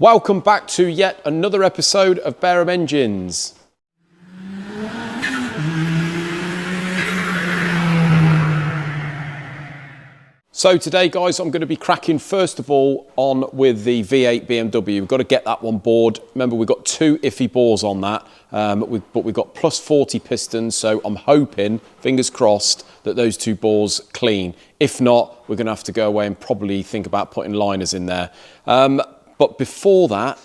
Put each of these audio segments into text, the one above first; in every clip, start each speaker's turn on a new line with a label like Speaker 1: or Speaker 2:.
Speaker 1: Welcome back to yet another episode of Bear Engines. So today, guys, I'm going to be cracking first of all on with the V8 BMW. We've got to get that one bored. Remember, we've got two iffy bores on that, but we've got plus 40 pistons, so I'm hoping, fingers crossed, that those two bores clean. If not, we're going to have to go away and probably think about putting liners in there. But before that,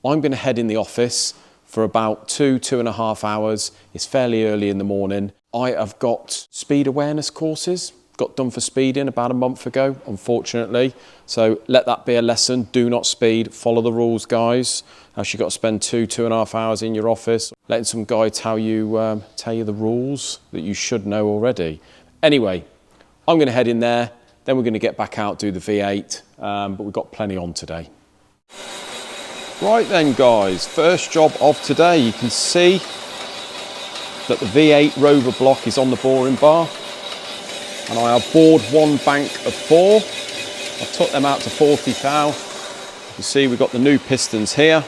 Speaker 1: I'm going to head in the office for about 2.5 hours. It's fairly early in the morning. I have got speed awareness courses. Got done for speeding about a month ago, unfortunately. So let that be a lesson. Do not speed. Follow the rules, guys. Else you've got to spend 2.5 hours in your office letting some guy tell you the rules that you should know already. Anyway, I'm going to head in there. Then we're going to get back out, do the V8. But we've got plenty on today. Right then, guys. First job of today. You can see that the V8 Rover block is on the boring bar. And I have bored one bank of 4. I've took them out to 40 thou. You can see we've got the new pistons here.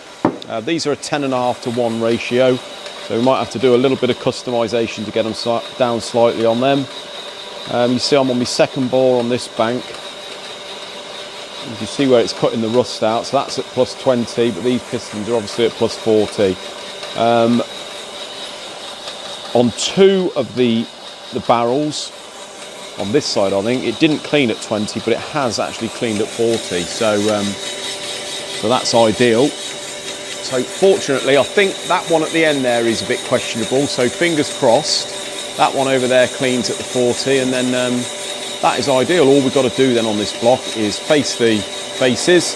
Speaker 1: These are a 10.5 to 1 ratio, so we might have to do a little bit of customization to get them down slightly on them. You see I'm on my second bore on this bank. You can see where it's cutting the rust out, so that's at plus 20, but these pistons are obviously at plus 40. On two of the barrels, on this side, I think, it didn't clean at 20, but it has actually cleaned at 40. So that's ideal. So fortunately, I think that one at the end there is a bit questionable. So fingers crossed, that one over there cleans at the 40, and then that is ideal. All we've got to do then on this block is face the faces,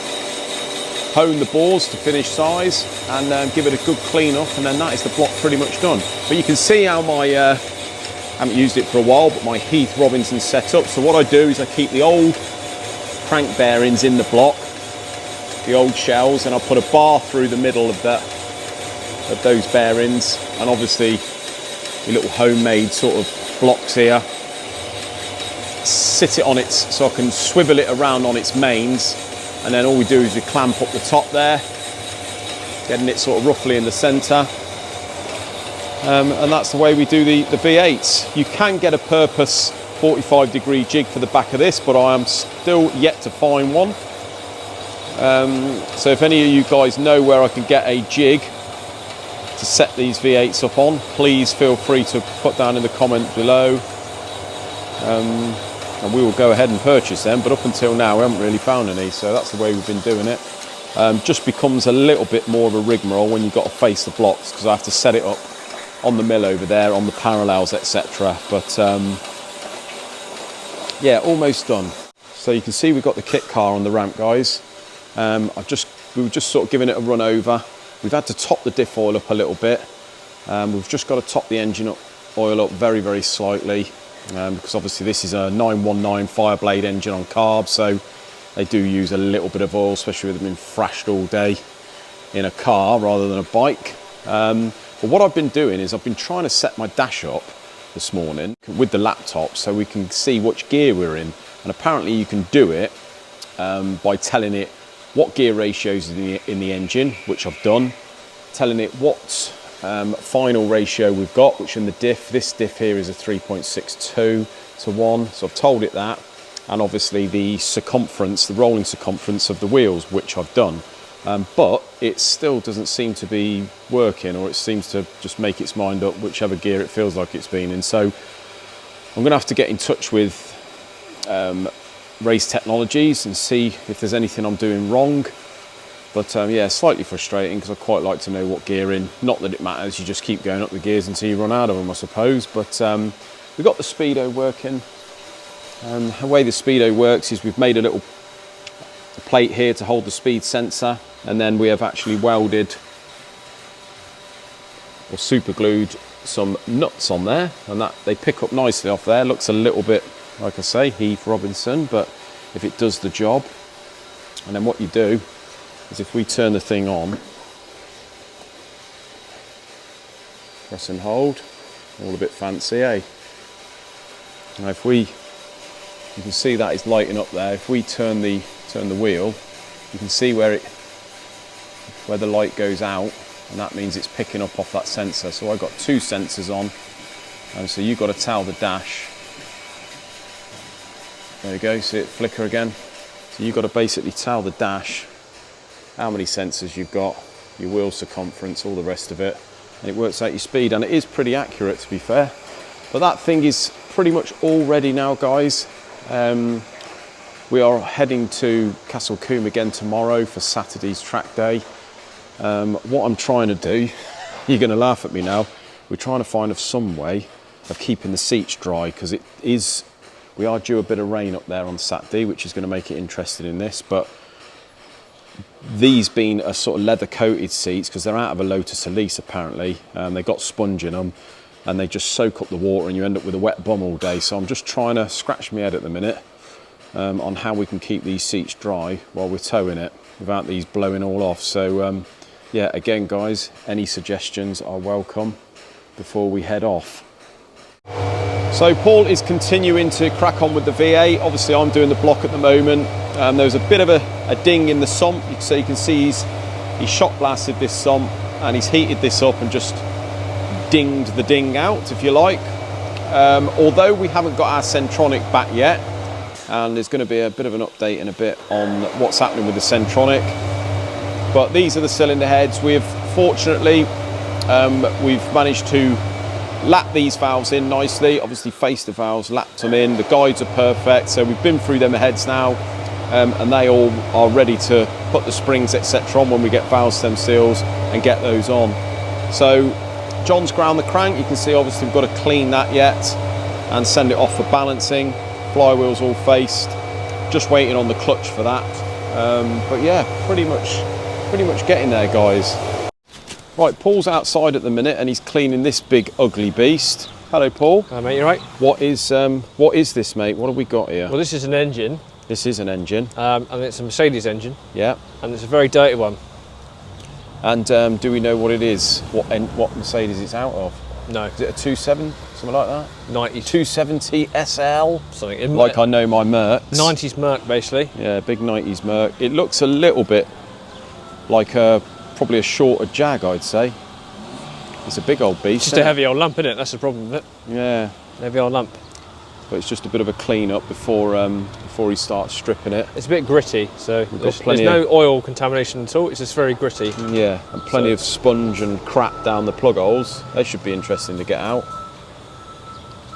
Speaker 1: hone the bores to finish size, and give it a good clean up, and then that is the block pretty much done. But you can see how my I haven't used it for a while, but my Heath Robinson setup. So what I do is I keep the old crank bearings in the block, the old shells, and I'll put a bar through the middle of those bearings, and obviously the little homemade sort of blocks here. Sit it on its, so I can swivel it around on its mains, and then all we do is we clamp up the top there, getting it sort of roughly in the centre. And that's the way we do the V8s. You can get a purpose 45-degree jig for the back of this, but I am still yet to find one. So if any of you guys know where I can get a jig to set these V8s up on, please feel free to put down in the comment below. And we will go ahead and purchase them, but up until now we haven't really found any, so that's the way we've been doing it. Just becomes a little bit more of a rigmarole when you've got to face the blocks, because I have to set it up on the mill over there, on the parallels, etc. But yeah, almost done. So you can see we've got the kit car on the ramp, guys. We were just sort of giving it a run over. We've had to top the diff oil up a little bit. We've just got to top the engine oil up very, very slightly, because obviously this is a 919 Fireblade engine on carbs, so they do use a little bit of oil, especially with them being thrashed all day in a car rather than a bike. But what I've been doing is I've been trying to set my dash up this morning with the laptop so we can see which gear we're in. And apparently you can do it by telling it what gear ratios in the engine, which I've done, telling it what final ratio we've got, which in the diff, this diff here is a 3.62 to 1. So I've told it that. And obviously the circumference, the rolling circumference of the wheels, which I've done. But it still doesn't seem to be working, or it seems to just make its mind up whichever gear it feels like it's been in. So I'm going to have to get in touch with Race Technologies and see if there's anything I'm doing wrong. But yeah, slightly frustrating, because I quite like to know what gear in. Not that it matters, you just keep going up the gears until you run out of them, I suppose. But we've got the speedo working. The way the speedo works is we've made a little plate here to hold the speed sensor, and then we have actually welded or super glued some nuts on there, and that they pick up nicely off there. Looks a little bit, like I say, Heath Robinson, but if it does the job. And then what you do is, if we turn the thing on, press and hold, all a bit fancy, eh? Now if we, you can see that is lighting up there. If we turn the wheel, you can see where it where the light goes out, and that means it's picking up off that sensor. So I've got 2 sensors on, and so you've got to tell the dash. There you go, see it flicker again? So you've got to basically tell the dash how many sensors you've got, your wheel circumference, all the rest of it, and it works out your speed, and it is pretty accurate, to be fair. But that thing is pretty much all ready now, guys. We are heading to Castle Combe again tomorrow for Saturday's track day. What I'm trying to do, you're going to laugh at me now, we're trying to find some way of keeping the seats dry, because we are due a bit of rain up there on Saturday, which is going to make it interesting in this. But these being a sort of leather coated seats, because they're out of a Lotus Elise apparently, they've got sponge in them, and they just soak up the water and you end up with a wet bum all day. So I'm just trying to scratch my head at the minute on how we can keep these seats dry while we're towing it without these blowing all off. So yeah, again guys, any suggestions are welcome before we head off. So Paul is continuing to crack on with the V8. Obviously I'm doing the block at the moment. There's a bit of a ding in the sump, so you can see he's shot blasted this sump, and he's heated this up and just dinged the ding out, if you like. Although we haven't got our Centronic back yet, and there's going to be a bit of an update in a bit on what's happening with the Centronic. But these are the cylinder heads. Fortunately, we've managed to lap these valves in nicely. Obviously faced the valves, lapped them in. The guides are perfect, so we've been through them heads now, and they all are ready to put the springs etc on when we get valve stem seals and get those on. So John's ground the crank. You can see obviously we've got to clean that yet and send it off for balancing. Flywheel's all faced, just waiting on the clutch for that. But yeah, pretty much getting there, guys. Right, Paul's outside at the minute and he's cleaning this big ugly beast. Hello Paul.
Speaker 2: Hi mate, you right?
Speaker 1: What is this, mate? What have we got here?
Speaker 2: Well, this is an engine.
Speaker 1: This is an engine.
Speaker 2: And it's a Mercedes engine.
Speaker 1: Yeah.
Speaker 2: And it's a very dirty one.
Speaker 1: And do we know what it is? What Mercedes it's out of?
Speaker 2: No.
Speaker 1: Is it a 2.7? Something like that?
Speaker 2: 270
Speaker 1: SL?
Speaker 2: Something.
Speaker 1: Like I know my Mercs.
Speaker 2: 90s Merc, basically.
Speaker 1: Yeah, big 90s Merc. It looks a little bit like probably a shorter Jag, I'd say. It's a big old beast.
Speaker 2: Just a heavy old lump, isn't it? That's the problem with it.
Speaker 1: Yeah.
Speaker 2: Heavy old lump.
Speaker 1: But it's just a bit of a clean up before he starts stripping it.
Speaker 2: It's a bit gritty, so there's no oil contamination at all. It's just very gritty.
Speaker 1: Yeah, and plenty of sponge and crap down the plug holes. They should be interesting to get out.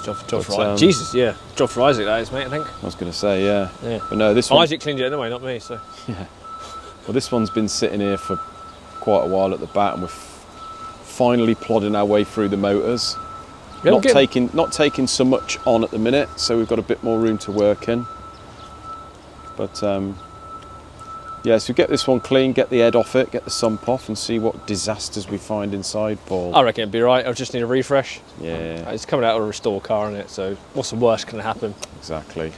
Speaker 2: Job for Isaac. Jesus, yeah. Job for Isaac, that is, mate, I think.
Speaker 1: I was going to say, yeah. But no, this
Speaker 2: one... Isaac cleaned it anyway, not me, so...
Speaker 1: Yeah. Well, this one's been sitting here for quite a while at the back, and we're finally plodding our way through the motors. Not taking so much on at the minute, so we've got a bit more room to work in. But yeah, so get this one clean, get the head off it, get the sump off, and see what disasters we find inside, Paul.
Speaker 2: I reckon it'd be right. I'll just need a refresh.
Speaker 1: Yeah.
Speaker 2: It's coming out of a restore car, isn't it? So what's the worst going to happen?
Speaker 1: Exactly.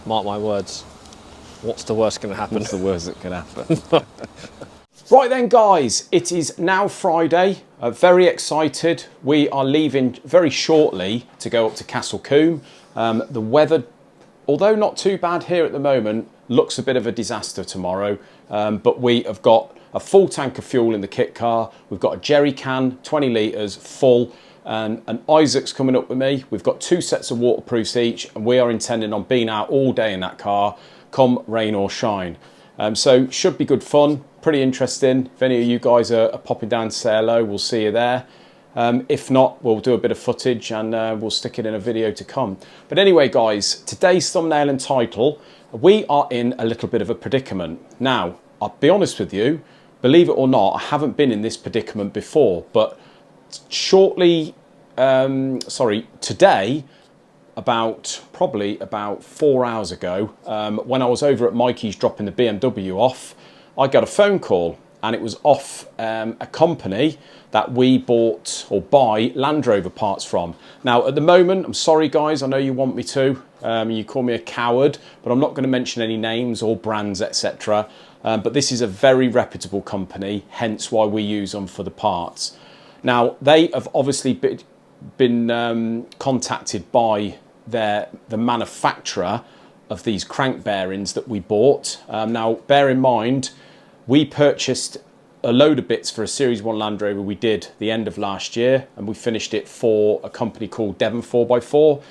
Speaker 2: Mark my words. What's the worst going to happen?
Speaker 1: What's the worst that can happen? Right then, guys, it is now Friday. Very excited. We are leaving very shortly to go up to Castle Combe. The weather, although not too bad here at the moment, looks a bit of a disaster tomorrow. But we have got a full tank of fuel in the kit car. We've got a jerry can, 20 litres, full. And Isaac's coming up with me. We've got 2 sets of waterproofs each, and we are intending on being out all day in that car, come rain or shine. So should be good fun, pretty interesting. If any of you guys are popping down to say hello, we'll see you there. If not, we'll do a bit of footage and we'll stick it in a video to come. But anyway, guys, today's thumbnail and title, we are in a little bit of a predicament. Now, I'll be honest with you, believe it or not, I haven't been in this predicament before, but today, probably about 4 hours ago, when I was over at Mikey's dropping the BMW off, I got a phone call, and it was off a company that we bought or buy Land Rover parts from. Now, at the moment, I'm sorry guys, I know you want me to, you call me a coward, but I'm not going to mention any names or brands, etc. But this is a very reputable company, hence why we use them for the parts. Now, they have obviously been contacted by the manufacturer of these crank bearings that we bought. Now, bear in mind, we purchased a load of bits for a Series 1 Land Rover we did the end of last year, and we finished it for a company called Devon 4x4.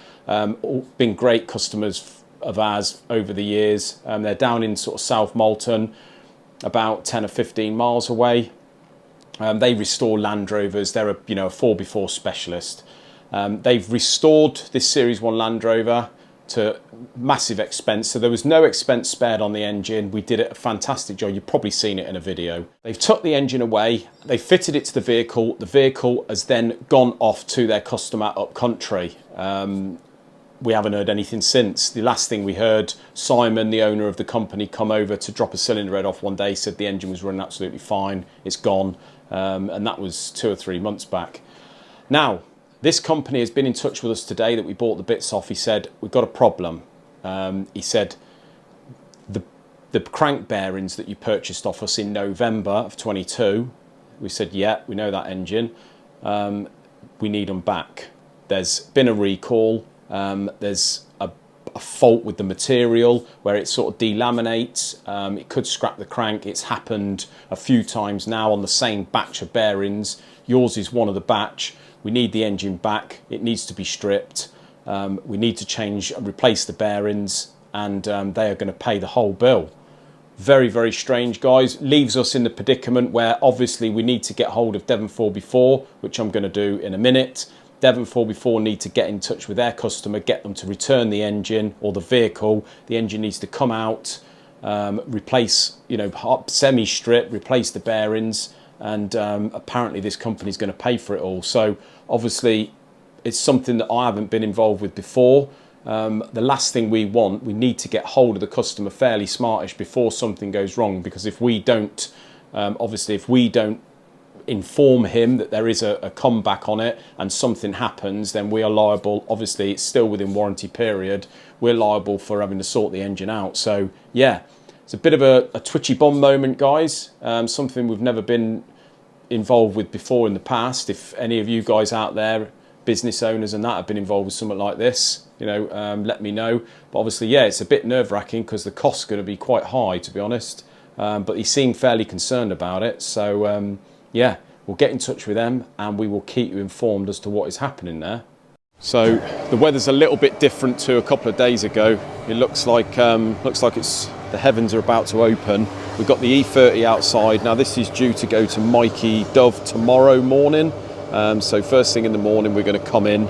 Speaker 1: All been great customers of ours over the years. They're down in sort of South Malton, about 10 or 15 miles away. They restore Land Rovers. They're a 4x4 specialist. They've restored this Series 1 Land Rover to massive expense. So there was no expense spared on the engine. We did it a fantastic job. You've probably seen it in a video. They've took the engine away. They fitted it to the vehicle. The vehicle has then gone off to their customer up country. We haven't heard anything since. The last thing we heard, Simon, the owner of the company, come over to drop a cylinder head off one day, said the engine was running absolutely fine. It's gone. And that was 2 or 3 months back. Now, this company has been in touch with us today that we bought the bits off. He said, we've got a problem. He said, the crank bearings that you purchased off us in November of 22, we said, yeah, we know that engine. We need them back. There's been a recall. There's a fault with the material where it sort of delaminates. It could scrap the crank. It's happened a few times now on the same batch of bearings. Yours is one of the batch. We need the engine back. It needs to be stripped. We need to change and replace the bearings, and they are going to pay the whole bill. Very, very strange, guys. Leaves us in the predicament where obviously we need to get hold of Devon 4x4, which I'm going to do in a minute. Devon 4x4 need to get in touch with their customer, get them to return the engine or the vehicle. The engine needs to come out, replace, semi-strip, replace the bearings, and apparently this company is going to pay for it all. So obviously it's something that I haven't been involved with before. The last thing we want, we need to get hold of the customer fairly smartish before something goes wrong, because if we don't, if we don't inform him that there is a comeback on it and something happens, then we are liable. Obviously it's still within warranty period. We're liable for having to sort the engine out. So yeah, it's a bit of a twitchy bum moment, guys. Something we've never been involved with before in the past. If any of you guys out there, business owners and that, have been involved with something like this, let me know. But obviously, yeah, it's a bit nerve-wracking because the cost's going to be quite high, to be honest. But he seemed fairly concerned about it. So yeah, we'll get in touch with them and we will keep you informed as to what is happening there. So the weather's a little bit different to a couple of days ago. It looks like it's the heavens are about to open. We've got the E30 outside. Now this is due to go to Mikey Dove tomorrow morning. So first thing in the morning we're going to come in.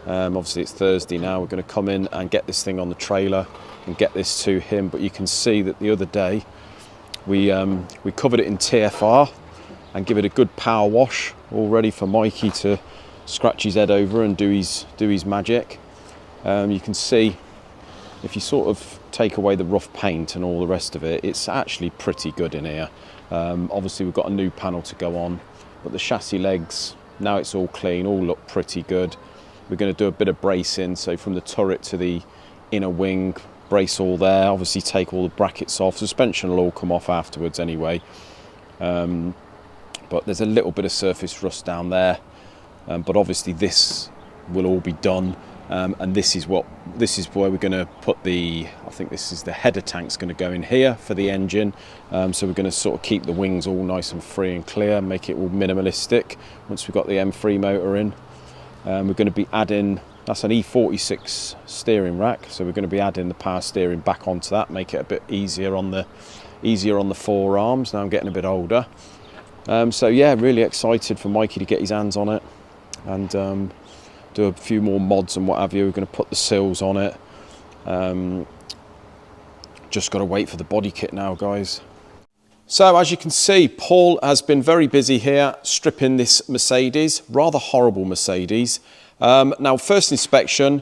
Speaker 1: Obviously it's Thursday now. We're going to come in and get this thing on the trailer and get this to him. But you can see that the other day we covered it in TFR and give it a good power wash, all ready for Mikey to scratch his head over and do his magic. You can see if you sort of take away the rough paint and all the rest of it, it's actually pretty good in here. Obviously we've got a new panel to go on, but the chassis legs, now it's all clean, all look pretty good. We're going to do a bit of bracing, so from the turret to the inner wing, brace all there, obviously take all the brackets off. Suspension will all come off afterwards anyway. But there's a little bit of surface rust down there. But obviously this will all be done, and this is where we're going to put I think this is the header tank's going to go in here for the engine. So we're going to sort of keep the wings all nice and free and clear, make it all minimalistic once we've got the M3 motor in. We're going to be adding, that's an E46 steering rack, so we're going to be adding the power steering back onto that, make it a bit easier on the forearms. Now I'm getting a bit older. So yeah, really excited for Mikey to get his hands on it and do a few more mods and what have you. We're going to put the sills on it. Just got to wait for the body kit now, guys. So as you can see, Paul has been very busy here stripping this Mercedes, rather horrible Mercedes. Now first inspection,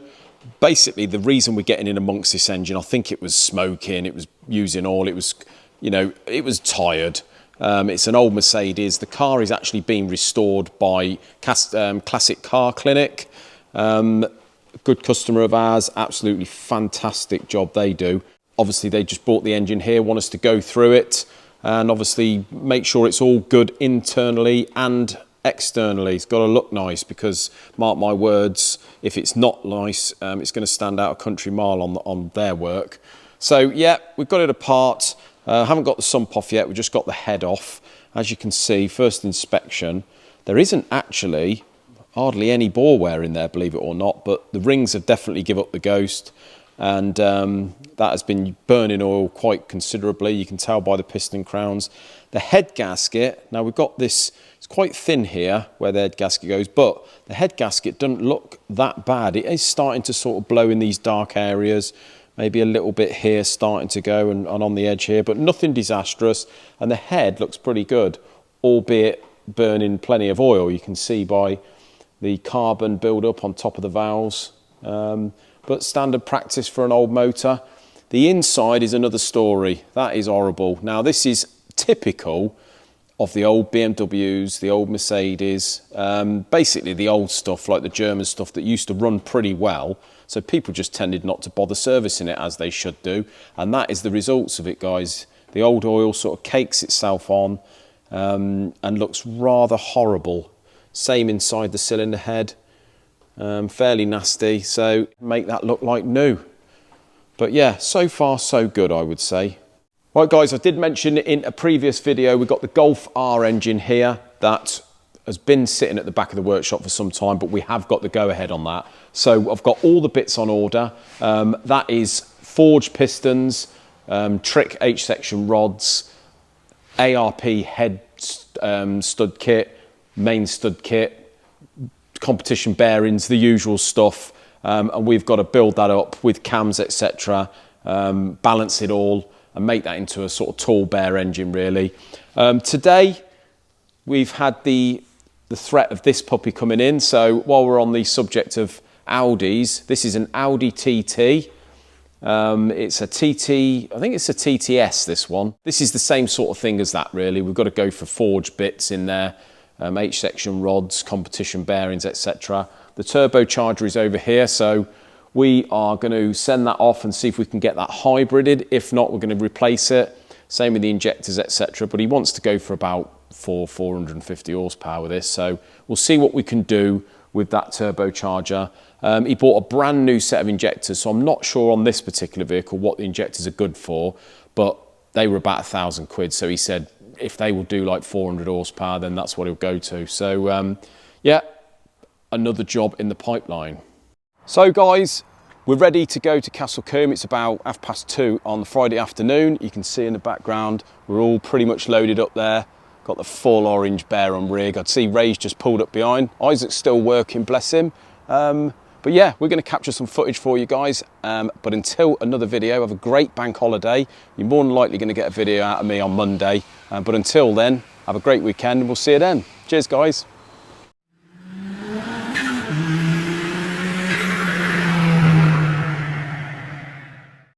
Speaker 1: basically the reason we're getting in amongst this engine, I think it was smoking, it was using oil, it was tired. It's an old Mercedes. The car is actually being restored by Classic Car Clinic. Good customer of ours, absolutely fantastic job they do. Obviously they just bought the engine here, want us to go through it and obviously make sure it's all good internally and externally. It's got to look nice, because mark my words, if it's not nice, it's going to stand out a country mile on their work. So yeah, we've got it apart. Haven't got the sump off yet, we've just got the head off. as you can see, first inspection, there isn't actually hardly any bore wear in there, believe it or not, but the rings have definitely give up the ghost, and that has been burning oil quite considerably. You can tell by the piston crowns. The head gasket, now we've got this, it's quite thin here where the head gasket goes, but the head gasket doesn't look that bad. It is starting to sort of blow in these dark areas, maybe a little bit here starting to go and on the edge here, but nothing disastrous. And the head looks pretty good, albeit burning plenty of oil. You can see by the carbon build-up on top of the valves, but standard practice for an old motor. The inside is another story. That is horrible. Now this is typical of the old BMWs, the old Mercedes, basically the old stuff, like the German stuff that used to run pretty well. So people just tended not to bother servicing it as they should do. And that is the results of it, guys. The old oil sort of cakes itself on and looks rather horrible. Same inside the cylinder head, fairly nasty, so make that look like new. But yeah, so far so good, I would say. Right guys, I did mention in a previous video, we've got the Golf R engine here that has been sitting at the back of the workshop for some time, but we have got the go-ahead on that. So I've got all the bits on order. That is forged pistons, trick H-section rods, ARP head stud kit, main stud kit, competition bearings, the usual stuff, and we've got to build that up with cams, etc., balance it all and make that into a sort of tall bear engine really. Today we've had the threat of this puppy coming in, so while we're on the subject of Audis, this is an Audi TT. It's a TT, I think it's a TTS, this one. This is the same sort of thing as that really. We've got to go for forged bits in there, H-section rods, competition bearings, etc. The turbocharger is over here, so we are going to send that off and see if we can get that hybrided. If not, we're going to replace it. Same with the injectors, etc. But he wants to go for about 450 horsepower with this, so we'll see what we can do with that turbocharger. He bought a brand new set of injectors, so I'm not sure on this particular vehicle what the injectors are good for, but they were about £1,000, so he said if they will do like 400 horsepower, then that's what he'll go to. So yeah, another job in the pipeline. So guys, we're ready to go to Castle Combe. It's about 2:30 on the Friday afternoon. You can see in the background, we're all pretty much loaded up there. Got the full orange bear on rig. I'd see Ray's just pulled up behind. Isaac's still working, bless him. But yeah, we're going to capture some footage for you guys. But until another video, have a great bank holiday. You're more than likely going to get a video out of me on Monday. But until then, have a great weekend and we'll see you then. Cheers, guys.